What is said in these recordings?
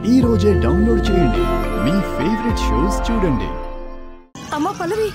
ఈ రోజే డౌన్లోడ్ చేయండి, మీ ఫేవరెట్ షోస్ చూడండి. అమ్మా పల్లవి,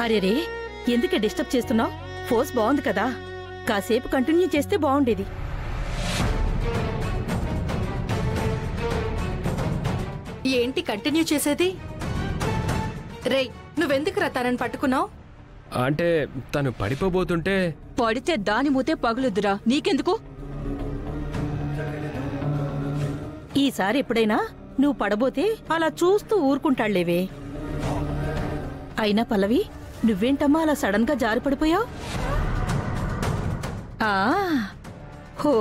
అరేరే ఎందుకే డిస్టర్బ్ చేస్తున్నావు? ఫోర్స్ బాగుంది కదా, కాసేపు కంటిన్యూ చేస్తే బాగుండేది. ఏంటి కంటిన్యూ చేసేది? రేయ్, నువ్వెందుకురా తనని పట్టుకున్నావు? అంటే తను పడిపోబోతుంటే పడితే దాని మూతే పగులుద్దురా, నీకెందుకు? ఈసారి ఎప్పుడైనా నువ్వు పడబోతే అలా చూస్తూ ఊరుకుంటాళ్లేవే. అయినా పల్లవి, నువ్వేంటమ్మా అలా సడన్ గా జారి పడిపోయావు? హో,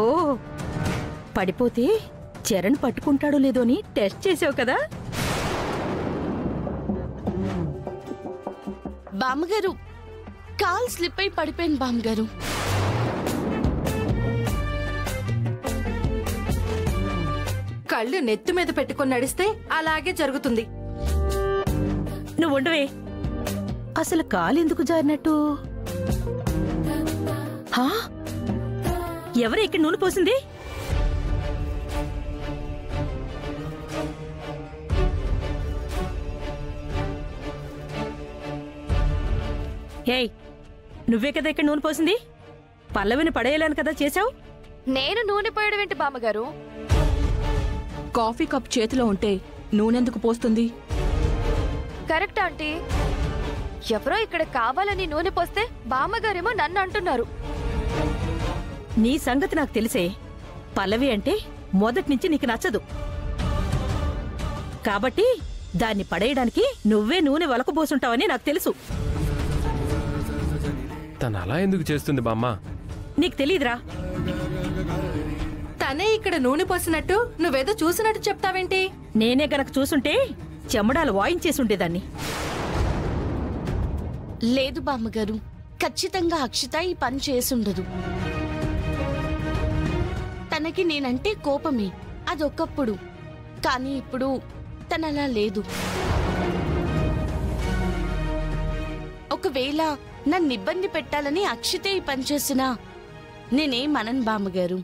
పడిపోతే చరణ్ పట్టుకుంటాడో లేదో అని టెస్ట్ చేసావు కదా. బామ్మగారు, కాల్ స్లిప్ అయి పడిపోయింది బామ్మగారు. కళ్ళు నెత్తి మీద పెట్టుకుని నడిస్తే అలాగే జరుగుతుంది. నువ్వు ఉండవే, అసలు కాలెందుకు జారినట్టు? ఎవరు ఇక్కడ నూనె పోసింది? ఏయ్, నువ్వే కదా ఇక్కడ నూనె పోసింది? పల్లవిని పడేయలేను కదా చేశావు? నేను నూనె పోయడం ఏంటి బామ్మగారు? కాఫీ కప్ చేతిలో ఉంటే నూనెందుకు పోస్తుంది? Correct aunty. ఎవరో ఇక్కడ కావాలని నూనె పోస్తే బామ్మగారేమో నన్ను అంటున్నారు. నీ సంగతి నాకు తెలిసే. పల్లవి అంటే మొదటి నుంచి నీకు నచ్చదు కాబట్టి దాన్ని పడేయడానికి నువ్వే నూనె వలకపోసుంటావని నాకు తెలుసు. తను అలా ఎందుకు చేస్తుంది బామ్మ? నీకు తెలీదురా. తనే ఇక్కడ నూనె పోసినట్టు నువ్వేదో చూసినట్టు చెప్తావేంటి? నేనే గనక చూసుంటే చెమడాలు వాయించేసుండేదాన్ని. లేదు బామ్మగారు, ఖచ్చితంగా అక్షిత ఈ పని చేసుండదు. తనకి నేనంటే కోపమే, అదొకప్పుడు. కానీ ఇప్పుడు తనలా లేదు. ఒకవేళ నన్ను ఇబ్బంది పెట్టాలని అక్షితే ఈ పని చేసినా నేనేమనను బామ్మగారు.